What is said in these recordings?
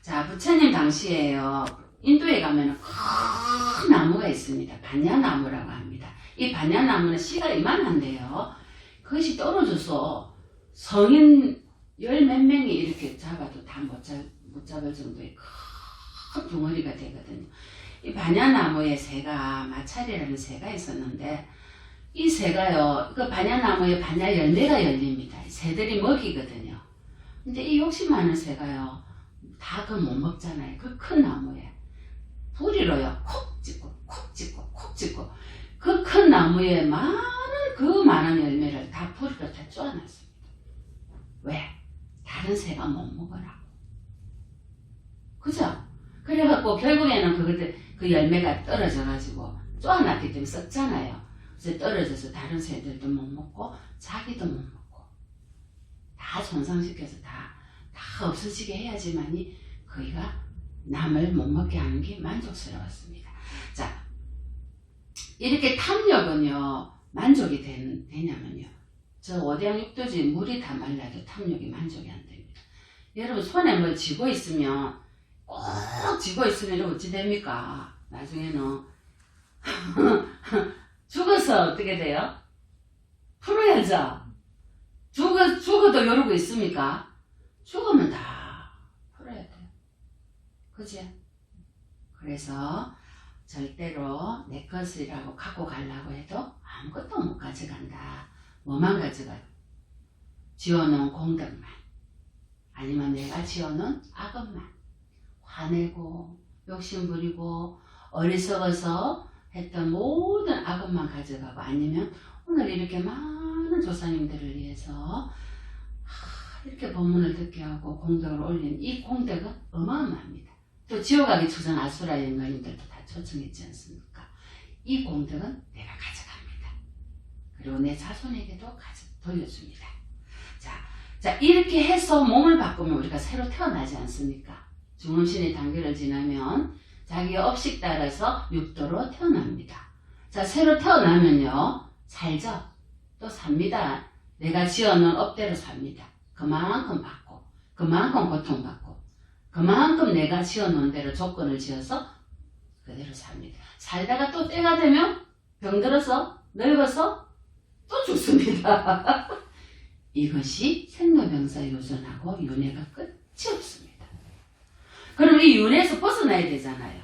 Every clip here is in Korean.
자, 부처님 당시에요. 인도에 가면 큰 나무가 있습니다. 반야나무라고 합니다. 이 반야나무는 씨가 이만한데요. 그것이 떨어져서 성인 열 몇 명이 이렇게 잡아도 다 못 잡을 정도의 큰 덩어리가 되거든요. 이 반야나무에 새가, 마찰이라는 새가 있었는데, 이 새가요, 그 반야나무에 반야 열매가 열립니다. 새들이 먹이거든요. 근데 이 욕심 많은 새가요, 다 그걸 못 먹잖아요. 그 큰 나무에. 부리로요, 콕 찍고, 콕 찍고, 콕 찍고, 그 큰 나무에 많은 열매를 다 부리로 다 쪼아놨습니다. 왜? 다른 새가 못 먹으라고. 그죠? 그래갖고 결국에는 그 열매가 떨어져가지고 쪼아놨기 때문에 썩잖아요. 그래서 떨어져서 다른 새들도 못 먹고 자기도 못 먹고 다 손상시켜서 다 없어지게 해야지만이 거기가 남을 못 먹게 하는 게 만족스러웠습니다. 자, 이렇게 탐욕은요 만족이 되냐면요, 저 오대양 육도지 물이 다 말라도 탐욕이 만족이 안 됩니다. 여러분 손에 뭘 쥐고 있으면 꼭 쥐고 있으면 어찌 됩니까? 나중에는 죽어서 어떻게 돼요? 풀어야죠. 죽어도 이러고 있습니까? 죽으면 다 풀어야 돼요. 그치? 그래서 절대로 내 것이라고 갖고 가려고 해도 아무것도 못 가져간다. 뭐만 가져가요? 지어놓은 공덕만, 아니면 내가 지어놓은 악업만, 화내고 욕심부리고 어리석어서 했던 모든 악업만 가져가고, 아니면 오늘 이렇게 많은 조사님들을 위해서 이렇게 법문을 듣게 하고 공덕을 올린 이 공덕은 어마어마합니다. 또 지옥하기 초전 아수라 인간님들도 다 초청했지 않습니까? 이 공덕은 내가 가져갑니다. 그리고 내 자손에게도 돌려줍니다. 자, 이렇게 해서 몸을 바꾸면 우리가 새로 태어나지 않습니까? 중음신의 단계를 지나면 자기의 업식 따라서 육도로 태어납니다. 자, 새로 태어나면요, 살죠? 또 삽니다. 내가 지어놓은 업대로 삽니다. 그만큼 받고, 그만큼 고통받고, 그만큼 내가 지어놓은 대로 조건을 지어서 그대로 삽니다. 살다가 또 때가 되면 병들어서, 늙어서 또 죽습니다. 이것이 생로병사 요전하고 윤회가 끝이 없습니다. 그럼 이 윤회에서 벗어나야 되잖아요.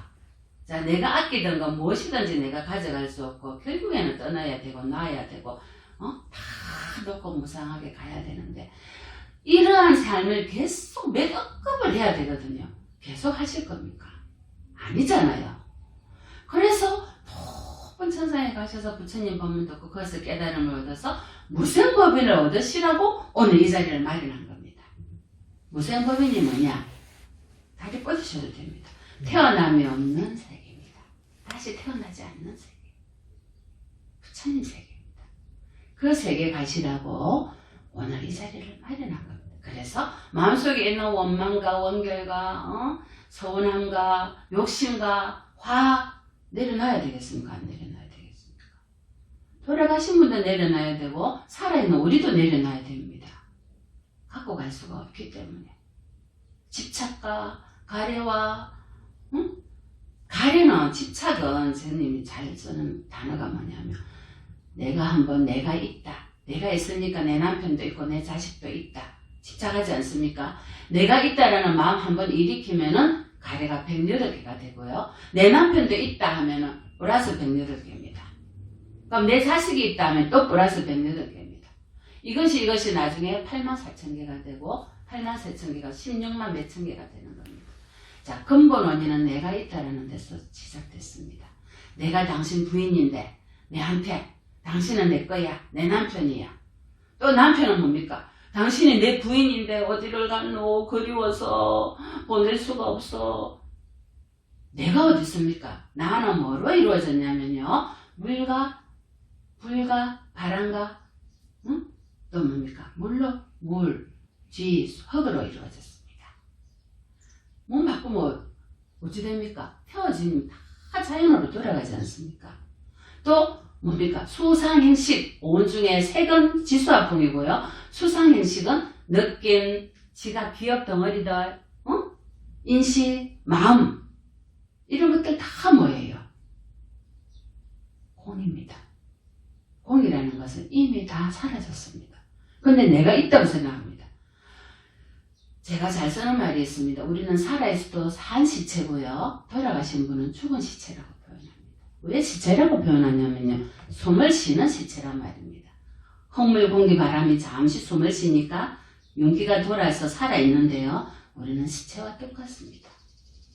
자, 내가 아끼던 건 무엇이든지 내가 가져갈 수 없고 결국에는 떠나야 되고 놔야 되고 다 놓고 무상하게 가야 되는데, 이러한 삶을 계속 몇 억급을 해야 되거든요. 계속 하실 겁니까? 아니잖아요. 그래서 높은 천상에 가셔서 부처님 법문 듣고 거기서 깨달음을 얻어서 무생법인을 얻으시라고 오늘 이 자리를 마련한 겁니다. 무생법인이 뭐냐? 다리 뻗으셔도 됩니다. 태어남이 없는 세계입니다. 다시 태어나지 않는 세계. 부처님 세계입니다. 그 세계 가시라고 오늘 이 자리를 마련한 겁니다. 그래서 마음속에 있는 원망과 원결과 서운함과 욕심과 화 내려놔야 되겠습니까? 안 내려놔야 되겠습니까? 돌아가신 분도 내려놔야 되고 살아있는 우리도 내려놔야 됩니다. 갖고 갈 수가 없기 때문에. 집착과 가래와 가래는, 집착은 선생님이 잘 쓰는 단어가 뭐냐면, 내가 있다. 내가 있으니까 내 남편도 있고 내 자식도 있다. 집착하지 않습니까? 내가 있다라는 마음 한번 일으키면은 가래가 108개가 되고요. 내 남편도 있다 하면은 플러스 108개입니다. 그럼 내 자식이 있다 하면 또 플러스 108개입니다. 이것이 나중에 84,000개가 되고 84,000개가 16만 몇천 개가 되는 겁니다. 자, 근본 원인은 내가 있다라는 데서 시작됐습니다. 내가 당신 부인인데 내한테 당신은 내 거야. 내 남편이야. 또 남편은 뭡니까? 당신이 내 부인인데 어디를 갔노? 그리워서 보낼 수가 없어. 내가 어디 있습니까? 나는 뭐로 이루어졌냐면요, 물과 불과 바람과 또 뭡니까? 물로 물, 쥐, 흙으로 이루어졌습니다. 몸 바꾸면 어찌 됩니까? 태워지면 다 자연으로 돌아가지 않습니까? 또 뭡니까? 수상행식, 오온 중에 색은 지수화풍이고요. 수상행식은 느낌, 지각, 기억 덩어리들, 인식, 마음 이런 것들 다 뭐예요? 공입니다. 공이라는 것은 이미 다 사라졌습니다. 근데 내가 있다고 생각합니다. 제가 잘 쓰는 말이 있습니다. 우리는 살아있어도 산 시체고요. 돌아가신 분은 죽은 시체라고 표현합니다. 왜 시체라고 표현하냐면요. 숨을 쉬는 시체란 말입니다. 흙물, 공기, 바람이 잠시 숨을 쉬니까 윤기가 돌아서 살아있는데요. 우리는 시체와 똑같습니다.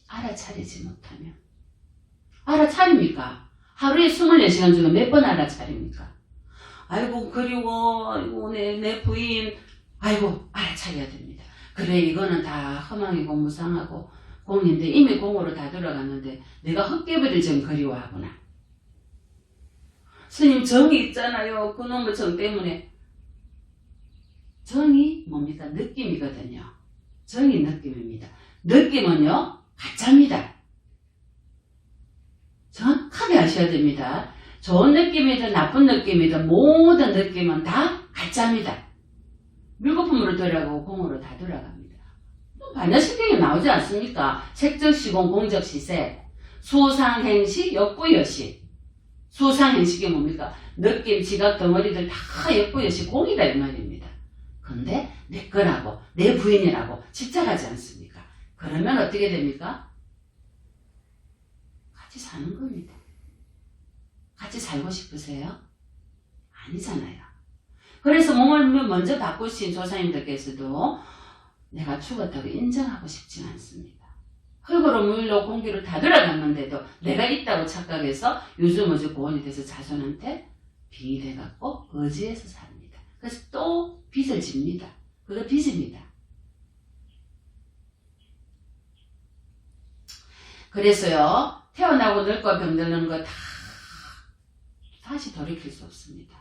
알아차리지 못하면. 알아차립니까? 하루에 24시간 중에 몇 번 알아차립니까? 아이고 그리워, 아이고 내 부인, 아이고 알아차려야 됩니다. 그래 이거는 다 허망이고 무상하고 공인데 이미 공으로 다 들어갔는데 내가 헛개비를 좀 그리워하구나. 스님 정이 있잖아요. 그놈의 정 때문에. 정이 뭡니까? 느낌이거든요. 정이 느낌입니다. 느낌은요 가짜입니다. 정확하게 아셔야 됩니다. 좋은 느낌이든 나쁜 느낌이든 모든 느낌은 다 가짜입니다. 물거품으로 돌아가고 공으로 다 돌아갑니다. 반야신경에 나오지 않습니까? 색적시공, 공적시세, 수상행식, 역부여식. 수상행식이 뭡니까? 느낌, 지각, 덩어리들 다 역부여식 공이다 이 말입니다. 근데 내 거라고, 내 부인이라고 집착하지 않습니까? 그러면 어떻게 됩니까? 같이 사는 겁니다. 같이 살고 싶으세요? 아니잖아요. 그래서 몸을 먼저 바꾸신 조상님들께서도 내가 죽었다고 인정하고 싶지 않습니다. 흙으로 물로 공기로 다 들어갔는데도 내가 있다고 착각해서 요즘어지 고원이 돼서 자손한테 빙이 돼갖고 거지에서 삽니다. 그래서 또 빚을 집니다. 그거 빚입니다. 그래서요 태어나고 늙고 병드는 거 다 다시 돌이킬 수 없습니다.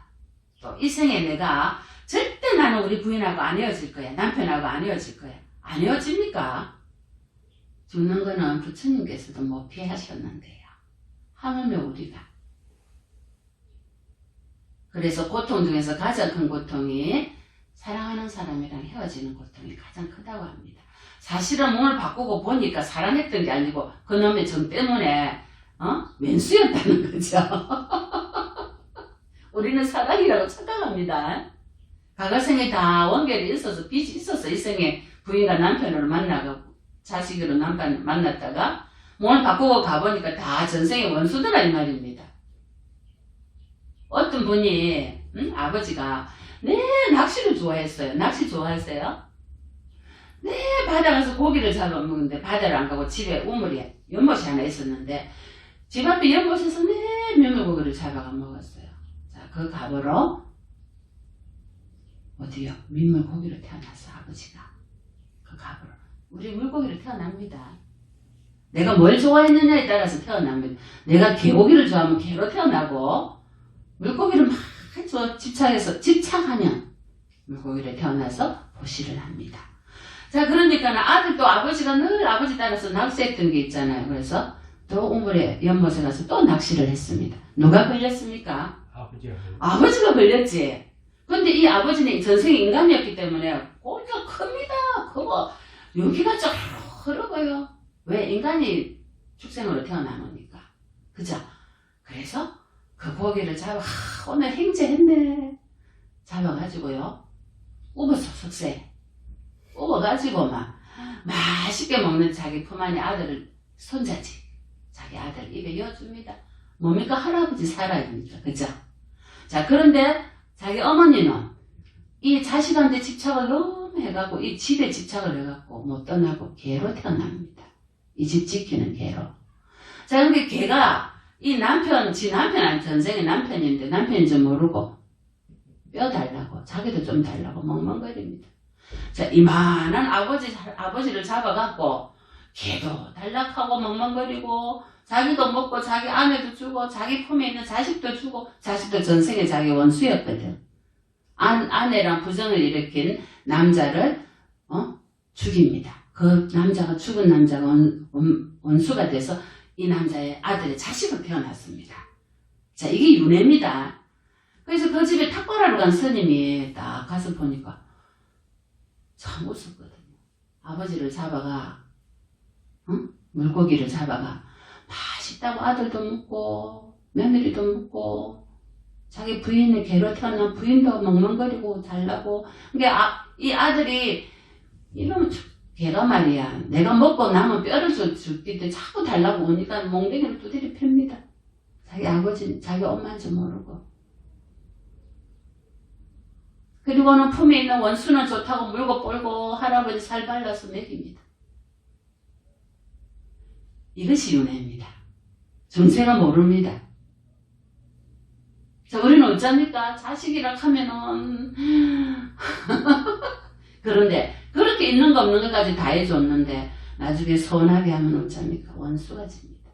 또 이 생에 내가 절대 나는 우리 부인하고 안 헤어질 거야. 남편하고 안 헤어질 거야. 안 헤어집니까? 죽는 거는 부처님께서도 못 피하셨는데요. 하물며 우리가. 그래서 고통 중에서 가장 큰 고통이 사랑하는 사람이랑 헤어지는 고통이 가장 크다고 합니다. 사실은 몸을 바꾸고 보니까 사랑했던 게 아니고 그놈의 정 때문에 왼수였다는 거죠. 우리는 사랑이라고 착각합니다. 과거생에 다 원결이 있어서 빚이 있어서 이 생에 부인과 남편으로 만나고 자식으로 남편 만났다가 몸을 바꾸고 가보니까 다 전생의 원수더라 이 말입니다. 어떤 분이 아버지가 낚시를 좋아했어요. 낚시 좋아하세요? 바다 가서 고기를 잡아먹는데 바다를 안 가고 집에 우물이 연못이 하나 있었는데 집 앞에 연못에서 메밀고기를 잡아가 먹었어요. 자, 그 갑으로 어디요? 민물고기로 태어났어 아버지가. 그 갑으로 우리 물고기로 태어납니다. 내가 뭘 좋아했느냐에 따라서 태어납니다. 내가 개고기를 좋아하면 개로 태어나고 물고기를 막 집착하면 물고기를 태어나서 보시를 합니다. 자, 그러니까 아들도 아버지가 늘 아버지 따라서 낚시했던 게 있잖아요. 그래서 또 우물에 연못에 가서 또 낚시를 했습니다. 누가 걸렸습니까? 아버지가 걸렸지. 근데 이 아버지는 전생에 인간이었기 때문에 고기가 큽니다. 크고 윤기가 쫙 흐르고요. 왜? 인간이 축생으로 태어나니까. 그죠? 그래서 그 고기를 오늘 행제했네. 잡아가지고요. 우버속 석쇠. 우버가지고 막 맛있게 먹는 자기 품 안에 아들을 손자지. 자기 아들 입에 여줍니다. 뭡니까? 할아버지 살아입니다. 그죠? 자, 그런데 자기 어머니는 이 자식한테 집착을 너무 해갖고 이 집에 집착을 해갖고 못 떠나고 개로 태어납니다. 이 집 지키는 개로. 자, 근데 개가 지 남편은 전생의 남편인데 남편인 줄 모르고 뼈 달라고 자기도 좀 달라고 멍멍거립니다. 자, 이만한 아버지를 잡아갖고 개도 달락하고 멍멍거리고 자기도 먹고 자기 아내도 주고 자기 품에 있는 자식도 주고 자식도 전생에 자기 원수였거든. 아내랑 부정을 일으킨 남자를 죽입니다. 그 남자가 죽은 남자가 원수가 돼서 이 남자의 아들의 자식으로 태어났습니다. 자, 이게 윤회입니다. 그래서 그 집에 탁발하러 간 스님이 딱 가서 보니까 참 웃었거든요. 아버지를 잡아가 물고기를 잡아가 맛있다고 아들도 묻고 며느리도 묻고 자기 부인의 개로 태어난 부인도 멍멍거리고 잘나고. 그러니까 이 아들이 이놈 개가 말이야 내가 먹고 남은 뼈를 줄기때 자꾸 달라고 오니까 몽둥이를 두드려 팹니다. 자기 아버지 자기 엄마인지 모르고. 그리고는 품에 있는 원수는 좋다고 물고 뻘고 할아버지 살 발라서 먹입니다. 이것이 윤회입니다. 정체가 모릅니다. 자, 우리는 어쩝니까? 자식이라 하면은 그런데 그렇게 있는 거 없는 것까지 다 해줬는데 나중에 서운하게 하면 어쩝니까? 원수가 집니다.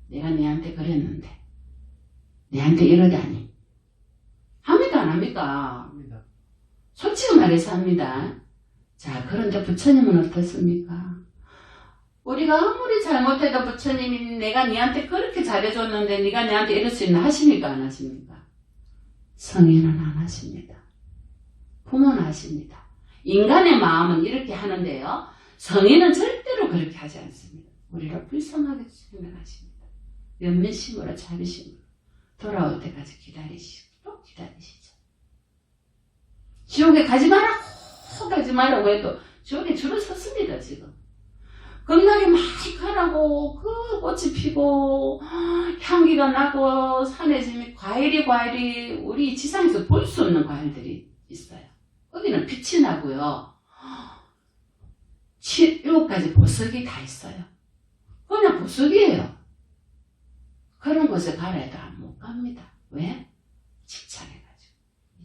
내가 니한테 그랬는데 니한테 이러다니. 합니까 안 합니까? 합니다. 솔직히 말해서 합니다. 자, 그런데 부처님은 어떻습니까? 우리가 아무리 잘못해도 부처님이 내가 니한테 그렇게 잘해줬는데 네가 니한테 이럴 수 있나 하십니까 안 하십니까? 성인은 안 하십니다. 부모는 하십니다. 인간의 마음은 이렇게 하는데요. 성인은 절대로 그렇게 하지 않습니다. 우리를 불쌍하게 생각하십니다. 연민심으로 자비심으로 돌아올 때까지 기다리시고 기다리시죠. 지옥에 가지 말라고 해도 지옥에 줄을 섰습니다 지금. 겁나게 많이 가라고 그 꽃이 피고 향기가 나고 산에 지금 과일이 우리 지상에서 볼 수 없는 과일들이 있어요. 거기는 빛이 나고요. 7가지 보석이 다 있어요. 그냥 보석이에요. 그런 곳에 가라 해도 못 갑니다. 왜? 집착해가지고.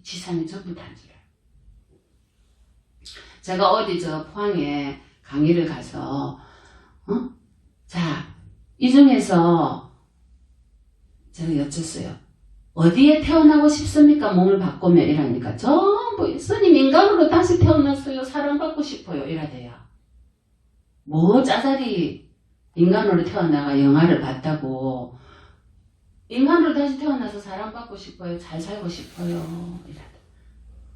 지상이 전부 다 줄 알고. 제가 어디 포항에 강의를 가서 자, 이 중에서 제가 여쭸어요. 어디에 태어나고 싶습니까? 몸을 바꾸면 이러니까 전부 스님 인간으로 다시 태어났어요. 사랑받고 싶어요. 이러대요. 뭐 짜잘이 인간으로 태어나가 영화를 봤다고 인간으로 다시 태어나서 사랑받고 싶어요. 잘 살고 싶어요. 이러대.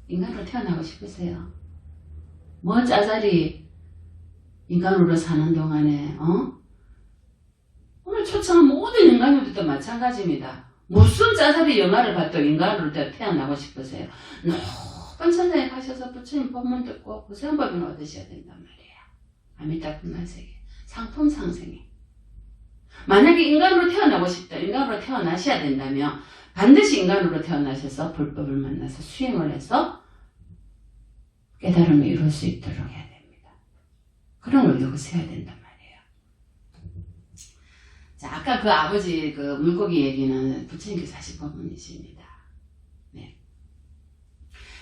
인간으로 태어나고 싶으세요? 뭐 짜잘이 인간으로 사는 동안에 오늘 초청한 모든 인간들도 마찬가지입니다. 무슨 짜잘이 영화를 봐도 인간으로 태어나고 싶으세요? 높은 천장에 가셔서 부처님 법문 듣고 구세음법을 얻으셔야 된단 말이에요. 아미타불만 세계 상품 상생에. 만약에 인간으로 태어나고 싶다, 인간으로 태어나셔야 된다면 반드시 인간으로 태어나셔서 불법을 만나서 수행을 해서 깨달음을 이룰 수 있도록 해야 됩니다. 그런 걸 여기서 해야 된단 말이에요. 자, 아까 그 아버지 그 물고기 얘기는 부처님께서 하신 법문이십니다. 네.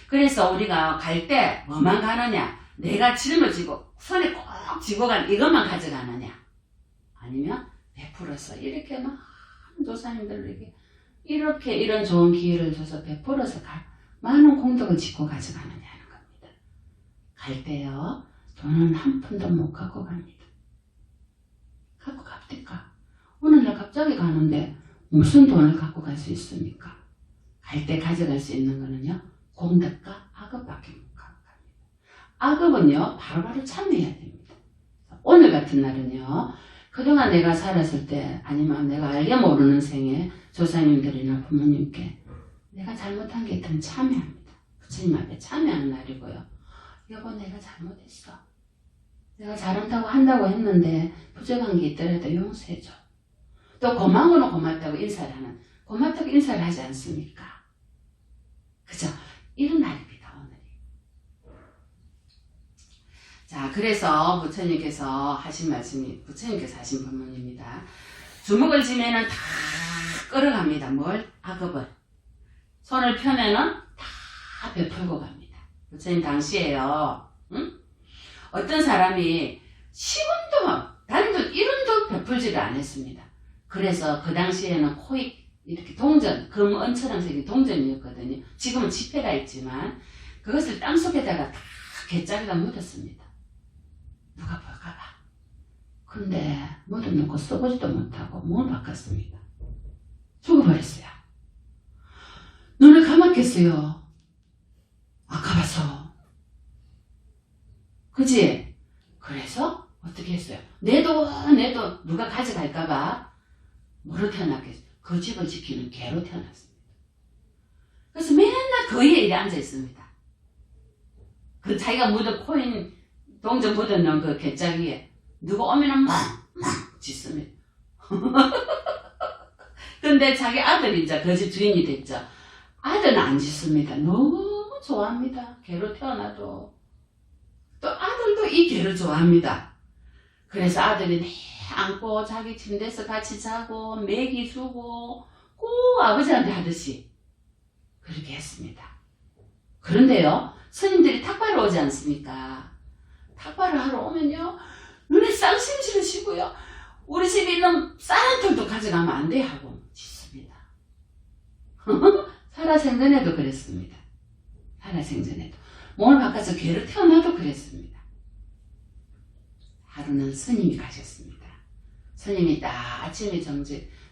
그래서 우리가 갈 때 뭐만 가느냐? 내가 짊어지고 손에 꼭 쥐고 간 이것만 가져가느냐? 아니면 베풀어서 이렇게 많은 조사님들에게 이렇게 이런 좋은 기회를 줘서 베풀어서 많은 공덕을 짓고 가져가느냐는 겁니다. 갈 때요, 돈은 한 푼도 못 갖고 갑니다. 갖고 갑니까? 오늘날 갑자기 가는데 무슨 돈을 갖고 갈 수 있습니까? 갈 때 가져갈 수 있는 거는요, 공덕과 악업밖에 못 갖고 갑니다. 악업은요, 바로바로 참여해야 됩니다. 오늘 같은 날은요, 그동안 내가 살았을 때 아니면 내가 알게 모르는 생에 조상님들이나 부모님께 내가 잘못한 게 있다면 참여합니다. 부처님 앞에 참여하는 날이고요. 여보, 내가 잘못했어. 내가 잘한다고 한다고 했는데 부족한 게 있더라도 용서해줘. 또 고마운 거는 고맙다고 인사를 하는, 고맙다고 인사를 하지 않습니까? 그죠? 이런 날입니다, 오늘이. 자, 그래서 부처님께서 하신 말씀이, 부처님께서 하신 법문입니다. 주먹을 쥐면은 다 끌어갑니다. 뭘? 악업을. 손을 펴면은 다 베풀고 갑니다. 부처님 당시에요. 응? 어떤 사람이 10원도, 다른 돈 1원도 베풀지를 않았습니다. 그래서 그 당시에는 코익, 이렇게 동전, 금, 은처럼 생긴 동전이었거든요. 지금은 지폐가 있지만 그것을 땅속에다가 다 개짜리가 묻었습니다. 누가 볼까봐. 근데 묻어놓고 써보지도 못하고 몸을 바꿨습니다. 죽어버렸어요. 눈을 감았겠어요. 아까봐서. 그지? 그래서 어떻게 했어요? 내도 누가 가져갈까봐 뭐로 태어났겠어요? 그 집을 지키는 개로 태어났습니다. 그래서 맨날 그 위에 앉아 있습니다. 그 자기가 묻은 코인 동전 묻어놓은 그 개짜기에 누가 오면은 막 짖습니다. 근데 자기 아들이 이제 그 집 주인이 됐죠. 아들은 안 짖습니다. 너무 좋아합니다. 개로 태어나도. 또 아들도 이 개를 좋아합니다. 그래서 아들이 내 안고 자기 침대에서 같이 자고 먹이 주고 꼭 아버지한테 하듯이 그렇게 했습니다. 그런데요, 스님들이 탁발을 오지 않습니까? 탁발을 하러 오면요, 눈에 쌍심지를 쉬고요, 우리 집에 있는 쌀 한 톨도 가져가면 안 돼 하고 짖습니다. 살아생전에도 그랬습니다. 살아생전에도. 몸을 바꿔서 개로 태어나도 그랬습니다. 하루는 스님이 가셨습니다. 스님이 딱 아침에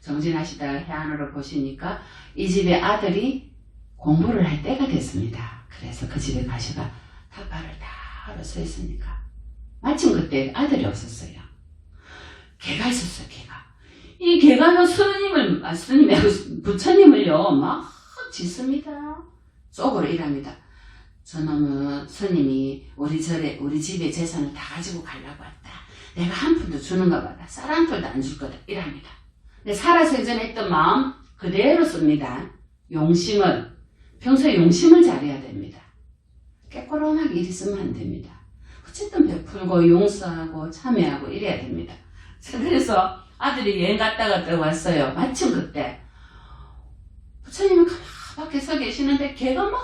정진하시다가 해안으로 보시니까 이 집의 아들이 공부를 할 때가 됐습니다. 그래서 그 집에 가셔가 탑발을 다 하러 서 있으니까 마침 그때 아들이 없었어요. 개가 있었어요. 개가. 이 개가요 부처님을요 막 짖습니다. 속으로 이랍니다. 저놈은 스님이 우리 집의 재산을 다 가지고 가려고 왔다. 내가 한 푼도 주는가 봐라. 쌀 한 톨도 안 줄 거다. 이랍니다. 근데 살아생전에 했던 마음 그대로 씁니다. 용심을, 평소에 용심을 잘해야 됩니다. 깨꼬름하게 일이 쓰면 안 됩니다. 어쨌든 베풀고 용서하고 참여하고 이래야 됩니다. 그래서 아들이 여행 갔다가 또 왔어요. 마침 그때 부처님은 가만히 서 계시는데 개가 막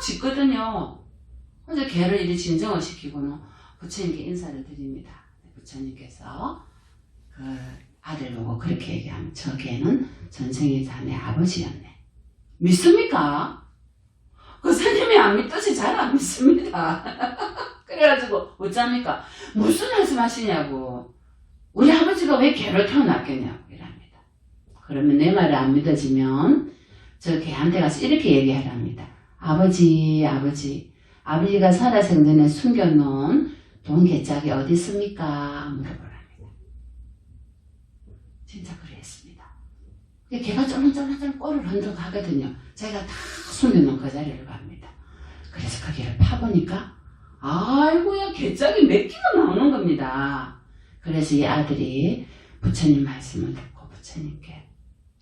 짖거든요. 그래서 개를 이리 진정을 시키고는 부처님께 인사를 드립니다. 부처님께서 그 아들 보고 그렇게 얘기하면 저 개는 전생에 자네 아버지였네. 믿습니까? 그 스님이 안 믿듯이 잘 안 믿습니다. 그래가지고 어쩝니까? 무슨 말씀 하시냐고. 우리 아버지가 왜 개를 태어났겠냐고 이랍니다. 그러면 내 말을 안 믿어지면 저 개한테 가서 이렇게 얘기하랍니다. 아버지가 살아생전에 숨겨놓은 돈개짝이 어디 있습니까? 물어보랍니다. 진짜 그랬습니다. 개가 쫄랑쫄랑 꼬리를 흔들어 가거든요. 자기가 다 숨겨놓은 그 자리를 갑니다. 그래서 그 개를 파보니까 아이고야 개짝이 몇 개가 나오는 겁니다. 그래서 이 아들이 부처님 말씀을 듣고 부처님께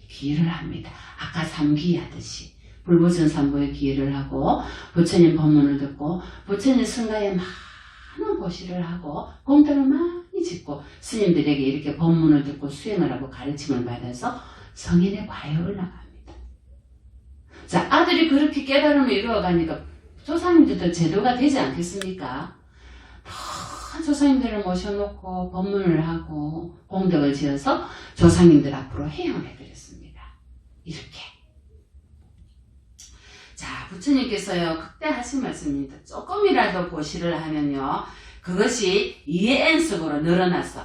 기를 합니다. 아까 삼기 하듯이 불보선삼보에 기를 하고 부처님 법문을 듣고 부처님 승가에 많은 보시를 하고 공덕을 많이 짓고 스님들에게 이렇게 법문을 듣고 수행을 하고 가르침을 받아서 성인의 과에 올라갑니다. 자, 아들이 그렇게 깨달음을 이루어가니까 조상님들도 제도가 되지 않겠습니까? 다 조상님들을 모셔놓고 법문을 하고 공덕을 지어서 조상님들 앞으로 해양을 해드렸습니다. 이렇게. 자, 부처님께서요 그때 하신 말씀입니다. 조금이라도 보시를 하면요 그것이 이해엔속으로 늘어나서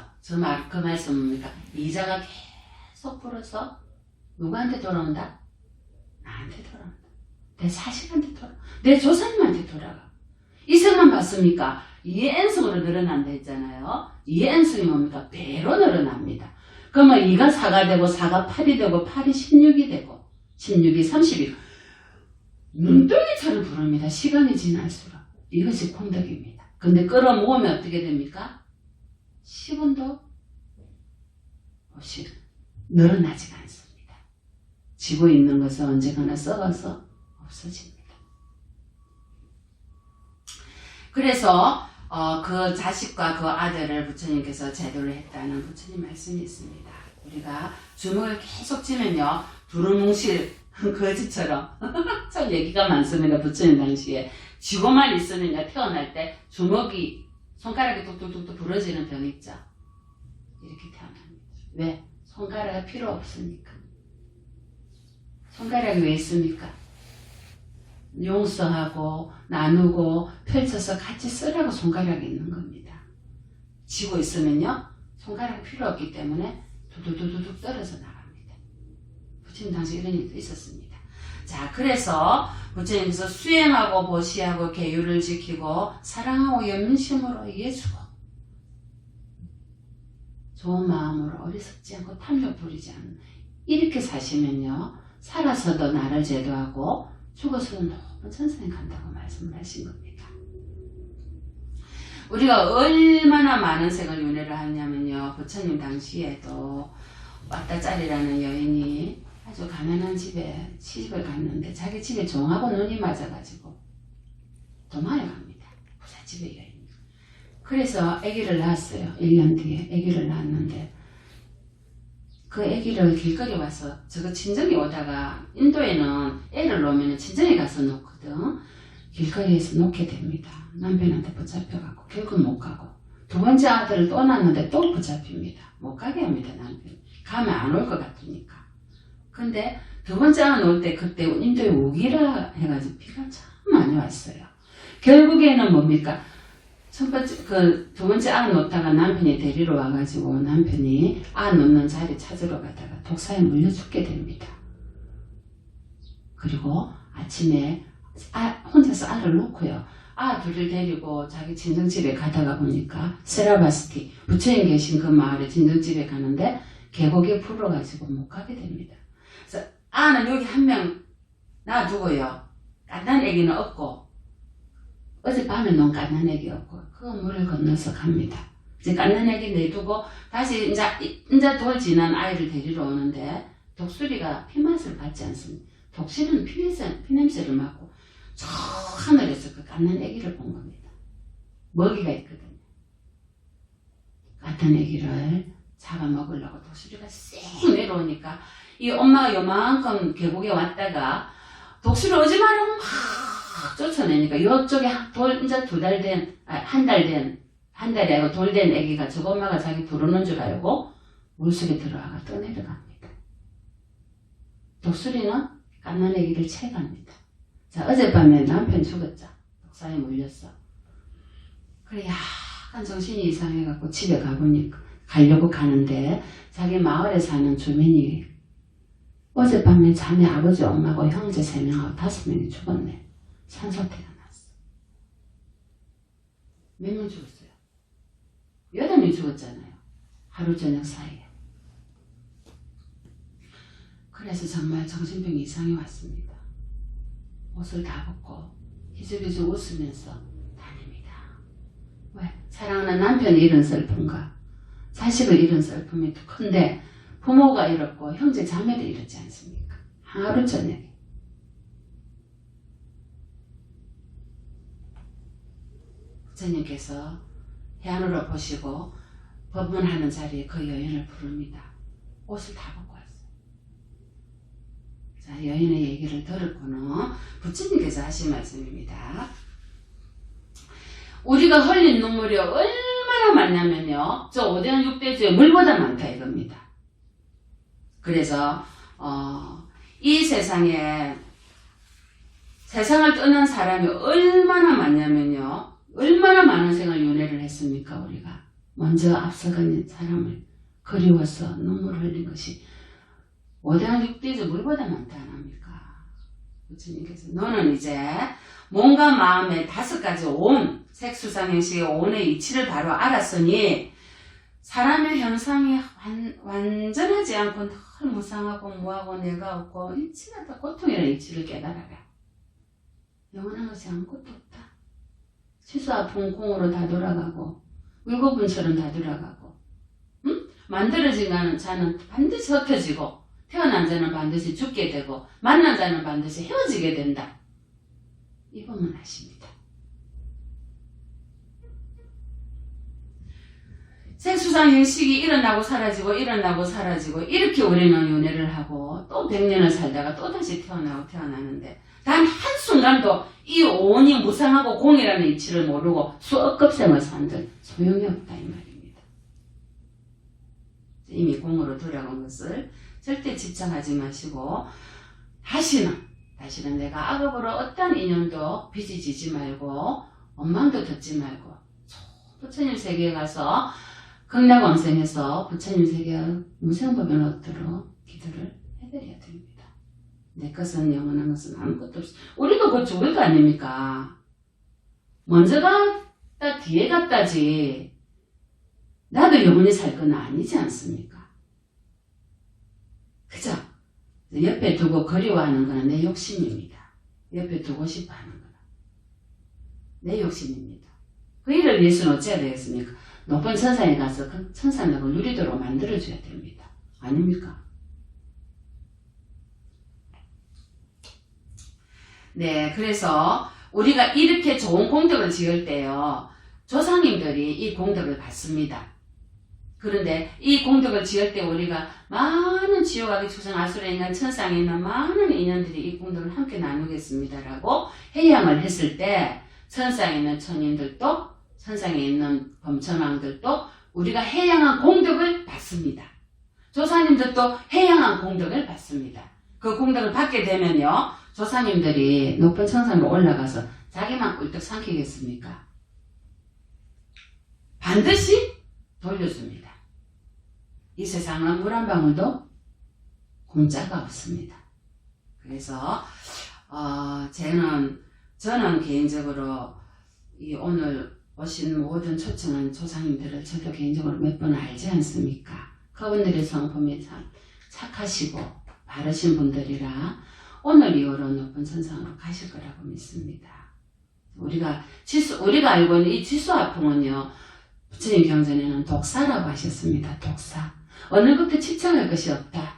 그 말씀 뭡니까? 이자가 계속 불어서 누구한테 돌아온다? 나한테 돌아온다. 내 자식한테 돌아온다. 내 조상님한테 돌아가. 이생만 봤습니까? 이해엔속으로 늘어난다 했잖아요. 이해엔속이 뭡니까? 배로 늘어납니다. 그러면 2가 4가 되고 4가 8이 되고 8이 16이 되고 16이 30이 눈덩이처럼 부릅니다. 시간이 지날수록. 이것이 공덕입니다. 근데 끌어모으면 어떻게 됩니까? 10원도 없이 늘어나지가 않습니다. 지고 있는 것은 언제가나 썩어서 없어집니다. 그래서 그 자식과 그 아들을 부처님께서 제도를 했다는 부처님 말씀이 있습니다. 우리가 주먹을 계속 쥐면요 두루뭉실 거지처럼 참 얘기가 많습니다. 부처님 당시에 쥐고만 있으면요 태어날 때 주먹이 손가락이 뚝뚝뚝뚝 부러지는 병 있죠. 이렇게 태어납니다. 왜? 손가락이 필요 없으니까. 손가락이 왜 있습니까? 용서하고 나누고 펼쳐서 같이 쓰라고 손가락이 있는 겁니다. 쥐고 있으면요 손가락이 필요 없기 때문에 두두두둑 떨어져 나갑니다. 부처님 당시 이런 일도 있었습니다. 자, 그래서 부처님께서 수행하고 보시하고 계율을 지키고 사랑하고 연민심으로 이해주고 좋은 마음으로 어리석지 않고 탐욕 부리지 않는 이렇게 사시면요. 살아서도 나를 제도하고 죽어서도 높은 천상에 간다고 말씀을 하신 겁니다. 우리가 얼마나 많은 생을 윤회를 하냐면요. 부처님 당시에도 왔다짜리라는 여인이 아주 가난한 집에 시집을 갔는데 자기 집에 종하고 눈이 맞아가지고 도망을 갑니다. 부잣집의 여인. 그래서 아기를 낳았어요. 1년 뒤에 아기를 낳았는데 그 아기를 길거리에 와서 저거 친정에 오다가 인도에는 애를 놓으면 친정에 가서 놓거든. 길거리에서 놓게 됩니다. 남편한테 붙잡혀가고 결국 못 가고 두 번째 아들을 또 낳았는데 또 붙잡힙니다. 못 가게 합니다. 남편 가면 안 올 것 같으니까. 근데 두 번째 아들 놓을 때 그때 인도에 우기라 해가지고 비가 참 많이 왔어요. 결국에는 뭡니까? 두 번째 아 놓다가 남편이 데리러 와가지고 남편이 아 놓는 자리 찾으러 가다가 독사에 물려 죽게 됩니다. 그리고 아침에 혼자서 알을 놓고요. 아 둘을 데리고 자기 친정집에 가다가 보니까 세라바스티 부처님 계신 그 마을에 친정집에 가는데 계곡에 불어가지고 못 가게 됩니다. 그래서 아는 여기 한 명 놔두고요. 깐난 애기는 없고 어젯밤에 놓은 깐난 애기 없고 그 물을 건너서 갑니다. 이제 깐난 애기 내두고 다시 이제 돌 지난 아이를 데리러 오는데 독수리가 피맛을 받지 않습니다. 독수리는 피냄새를 맡고 저 하늘에서 그 깐난 애기를 본 겁니다. 먹이가 있거든요. 깐난 애기를 잡아먹으려고 독수리가 쌩 내려오니까 이 엄마가 요만큼 계곡에 왔다가 독수리 오지 말라고 막 쫓아내니까 이쪽에 이제 한 달이 아니고 돌 된 애기가 저거 엄마가 자기 부르는 줄 알고 물속에 들어와가 떠내려갑니다. 독수리는 깐난 애기를 채갑니다. 자, 어젯밤에 남편 죽었죠. 독사에 물렸어. 그래 약간 정신이 이상해갖고 집에 가려고 가는데 자기 마을에 사는 주민이 어젯밤에 자매 아버지 엄마하고 형제 3명하고 5명이 죽었네. 산사태가 났어. 몇 명 죽었어요? 8명 죽었잖아요. 하루 저녁 사이에. 그래서 정말 정신병이 이상이 왔습니다. 옷을 다 벗고 희죽희죽 웃으면서 다닙니다. 왜? 사랑하는 남편이 잃은 슬픔과 자식을 잃은 슬픔이 더 큰데 부모가 잃었고 형제 자매를 잃었지 않습니까? 하루 저녁에. 부처님께서 해안으로 보시고 법문하는 자리에 그 여인을 부릅니다. 옷을 다 벗고 왔어요. 자, 여인의 얘기를 들었고는 부처님께서 하신 말씀입니다. 우리가 흘린 눈물이 얼마나 많냐면요. 저 5대원 6대주에 물보다 많다 이겁니다. 그래서 이 세상에 세상을 떠난 사람이 얼마나 많냐면요. 얼마나 많은 생을 윤회를 했습니까 우리가. 먼저 앞서간 사람을 그리워서 눈물을 흘린 것이 5대원 6대주 물보다 많다 안 합니까? 부처님께서 너는 이제 몸과 마음의 5가지 온, 색수상행식의 온의 이치를 바로 알았으니 사람의 형상이 완전하지 않고 늘 무상하고 무하고 내가 없고 이치가 다 고통이라는 이치를 깨달아라. 영원한 것이 아무것도 없다. 치수 아픈 공으로 다 돌아가고 물고분처럼 다 돌아가고 응? 만들어진 자는 반드시 흩어지고 태어난 자는 반드시 죽게 되고 만난 자는 반드시 헤어지게 된다. 이 법문 하십니다. 색수상행식이 일어나고 사라지고 일어나고 사라지고 이렇게 우리는 윤회를 하고 또 100년을 살다가 또다시 태어나는데 단 한순간도 이 온이 무상하고 공이라는 이치를 모르고 수억급 생을 산들 소용이 없다 이 말입니다. 이미 공으로 돌아간 것을 절대 집착하지 마시고 다시는 내가 악업으로 어떤 인연도 빚어지지 말고 원망도 듣지 말고 부처님 세계에 가서 극락원생에서 부처님 세계와 무생법을 얻도록 기도를 해드려야 됩니다. 내 것은 영원한 것은 아무것도 없어. 우리도 곧 죽을 거 아닙니까? 먼저 갔다 뒤에 갔다지. 나도 영원히 살 건 아니지 않습니까? 그죠? 옆에 두고 그리워하는 거는 내 욕심입니다. 옆에 두고 싶어 하는 거는 내 욕심입니다. 그 일을 위해서는 어찌해야 되겠습니까? 높은 천상에 가서 그 천상력을 누리도록 만들어줘야 됩니다. 아닙니까? 네, 그래서 우리가 이렇게 좋은 공덕을 지을 때요, 조상님들이 이 공덕을 받습니다. 그런데 이 공덕을 지을 때 우리가 많은 지옥아기 초생 아수라 인간 천상에 있는 많은 인연들이 이 공덕을 함께 나누겠습니다라고 해양을 했을 때 천상에 있는 천인들도 천상에 있는 범천왕들도 우리가 해양한 공덕을 받습니다. 조상님들도 해양한 공덕을 받습니다. 그 공덕을 받게 되면요, 조상님들이 높은 천상으로 올라가서 자기만 꿀떡 삼키겠습니까? 반드시 돌려줍니다. 이 세상은 물 한 방울도 공짜가 없습니다. 그래서 저는 개인적으로 이 오늘 오신 모든 초청한 조상님들을 저도 개인적으로 몇 번 알지 않습니까? 그분들의 성품이 참 착하시고 바르신 분들이라 오늘 이후로 높은 천상으로 가실 거라고 믿습니다. 우리가 알고 있는 이 지수화풍은요, 부처님 경전에는 독사라고 하셨습니다. 독사. 어느 것도 집착할 것이 없다.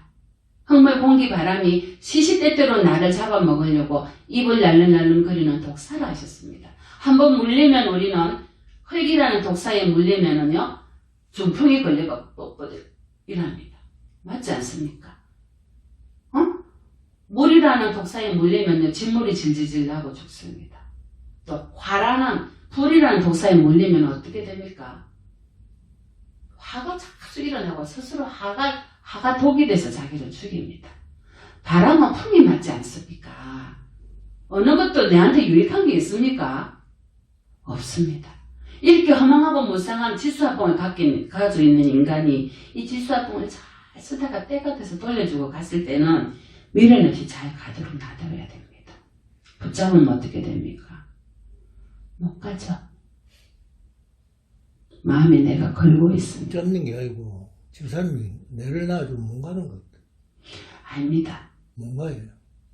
흙물, 공기, 바람이 시시때때로 나를 잡아먹으려고 입을 날름날름 거리는 독사라 하셨습니다. 한번 물리면 우리는 흙이라는 독사에 물리면은요, 중풍이 걸려가 뻣뻣이랍니다. 맞지 않습니까? 물이라는 독사에 물리면요, 진물이 질질질 나고 죽습니다. 또 불이라는 독사에 물리면 어떻게 됩니까? 화가 자꾸 일어나고 스스로 화가 독이 돼서 자기를 죽입니다. 바람은 풍이 맞지 않습니까? 어느 것도 내한테 유익한 게 있습니까? 없습니다. 이렇게 허망하고 무상한 지수화풍을 가지고 있는 인간이 이 지수화풍을 잘 쓰다가 때가 돼서 돌려주고 갔을 때는 미련 없이 잘 가도록 놔둬야 됩니다. 붙잡으면 어떻게 됩니까? 못 가죠. 마음에 내가 걸고 있습니다. 잡는 게 아니고 집사님이 내를 놔주면 못 가는 것 같아. 아닙니다. 못 가요.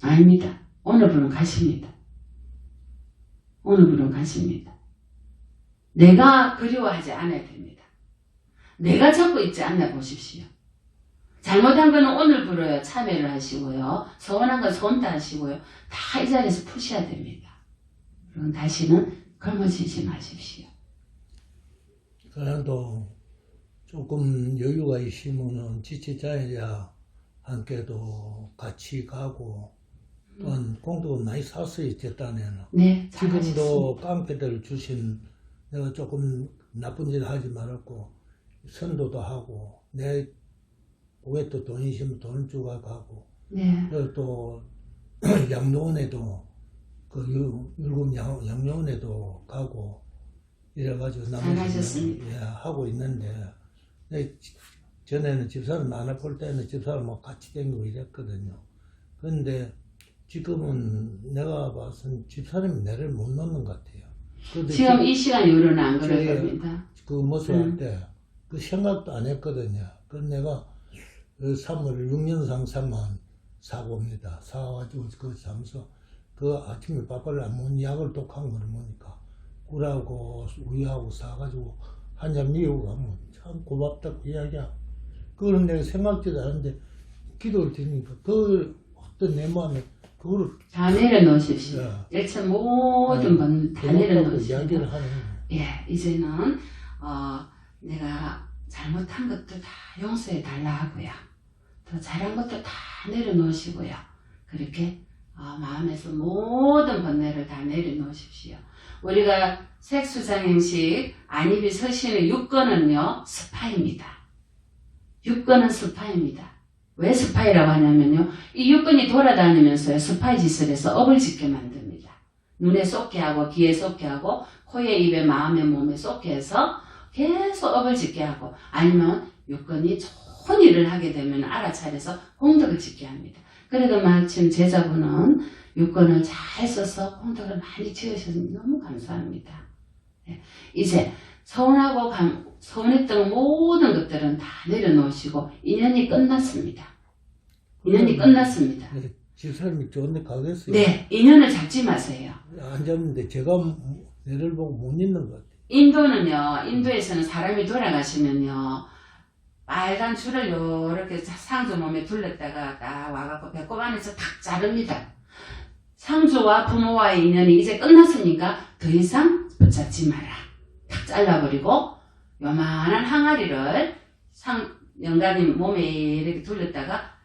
아닙니다. 어느 분은 가십니다. 어느 분은 가십니다. 내가 그리워하지 않아야 됩니다. 내가 잡고 있지 않나 보십시오. 잘못한 거는 오늘 불어요. 참여를 하시고요. 서운한 건 소원다 하시고요. 다 이 자리에서 푸셔야 됩니다. 그럼 다시는 걸머지지 마십시오. 그래도 조금 여유가 있으면은 지체자애자한테도 같이 가고 또한 공도 많이 샀어요. 제단에는. 네, 지금도 깡패들 주신 내가 조금 나쁜 짓 하지 말았고 선도도 하고 내 고개 또 돈 있으면 돈 주고 가고 네. 그리고 또 양로원에도 그 율금 양로원에도 가고 이래가지고 잘하셨습니다. 예, 하고 있는데 전에는 집사람 안 아플 때는 집사람하고 같이 다니고 이랬거든요. 그런데 지금은 내가 봐서는 집사람이 내를 못 놓는 것 같아요. 지금 이 시간 이후로는 안 그럴 겁니다. 그 모습 할 때 그 생각도 안 했거든요. 그래서 내가 그 3월 6년상 3만 사고입니다. 사가지고 그 잠서 그 아침에 밥을 안 먹는 약을 독한 걸 먹으니까 꿀하고 우유하고 사가지고 한 잔 미우고 가면 참 고맙다 그 이야기야. 그걸 내가 생각지도 않았는데 기도를 드리니까 그 어떤 내 마음에 그거를 다 내려놓으십시오. 예. 일체 모든 건 다 내려놓으십시오. 이야기를 하는 예, 이제는 내가 잘못한 것도 다 용서해 달라 하고요. 더 잘한 것도 다 내려놓으시고요. 그렇게 마음에서 모든 번뇌를 다 내려놓으십시오. 우리가 색수장행식 안입이 서신의 6권은요 스파입니다. 6권은 스파입니다. 왜 스파이라고 하냐면요, 이 6권이 돌아다니면서 스파이 짓을 해서 업을 짓게 만듭니다. 눈에 쏟게 하고 귀에 쏟게 하고 코에 입에 마음에 몸에 쏟게 해서 계속 업을 짓게 하고, 아니면 6권이 좋은 일을 하게 되면 알아차려서 공덕을 짓게 합니다. 그래도 마침 제자분은 6권을 잘 써서 공덕을 많이 지으셔서 너무 감사합니다. 이제 서운했던 모든 것들은 다 내려놓으시고 인연이 끝났습니다. 인연이 끝났습니다. 집사람이 좋은데 가겠어요. 네, 인연을 잡지 마세요. 안 잡는데 제가 내를 보고 못 있는 것 같아요. 인도에서는 사람이 돌아가시면요, 빨간 줄을 요렇게 상주 몸에 둘렀다가 딱 와갖고 배꼽 안에서 탁 자릅니다. 상주와 부모와의 인연이 이제 끝났으니까 더 이상 붙잡지 마라. 탁 잘라버리고 요만한 항아리를 영감님 몸에 이렇게 둘렀다가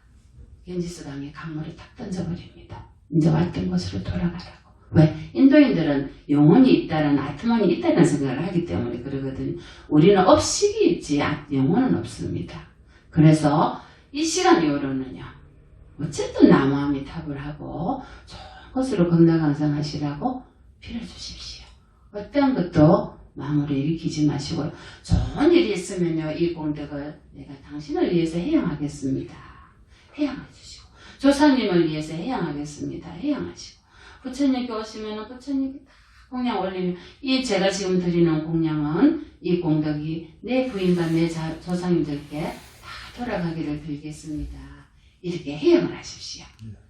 겐지스강에 강물에 탁 던져버립니다. 이제 왔던 곳으로 돌아가라고. 왜? 인도인들은 영혼이 있다는, 아트만이 있다는 생각을 하기 때문에 그러거든요. 우리는 업식이 있지 영혼은 없습니다. 그래서 이 시간 이후로는요, 어쨌든 나무아미탑을 하고 좋은 곳으로 건강강상하시라고 빌어주십시오. 어떤 것도 마음으로 일으키지 마시고요. 좋은 일이 있으면요, 이 공덕을 내가 당신을 위해서 해양하겠습니다. 해양해 주시고, 조사님을 위해서 해양하겠습니다. 해양하시고, 부처님께 오시면 부처님께 다 공양 올리면, 이 제가 지금 드리는 공양은 이 공덕이 내 부인과 내 조상님들께 다 돌아가기를 빌겠습니다. 이렇게 해양을 하십시오.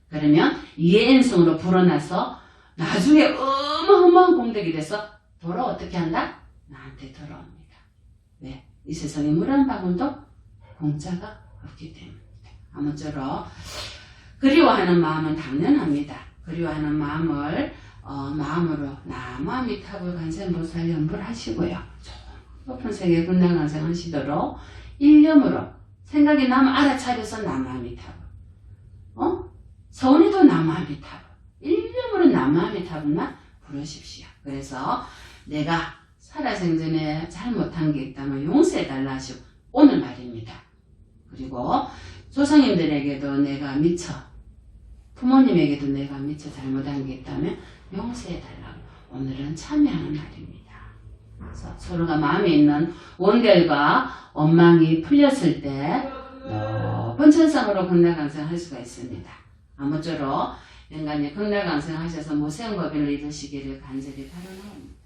그러면 이해인성으로 불어나서 나중에 어마어마한 공덕이 돼서 돌아 어떻게 한다? 나한테 돌아옵니다. 왜? 이 세상에 물 한 방울도 공짜가 없기 때문입니다. 아무쪼록 그리워하는 마음은 당연합니다. 그리워하는 마음을 마음으로 나무아미탑을 관세음보살 연불 하시고요. 높은 세계 건강강상 하시도록 일념으로 생각이 나면 알아차려서 나무아미탑을, 서운해도 나무아미탑을, 일념으로 나무아미탑을만 부르십시오. 그래서 내가 살아생전에 잘못한 게 있다면 용서해달라 하시고, 오늘 말입니다. 그리고 조상님들에게도 내가 미처, 부모님에게도 내가 미처 잘못한 게 있다면 용서해달라고 오늘은 참여하는 날입니다. 그래서 서로가 마음에 있는 원결과 원망이 풀렸을 때 높은 천상으로 건강강상할 수가 있습니다. 아무쪼록 영감님 건강강상하셔서 무세운 법인을 이루시기를 간절히 바라옵니다.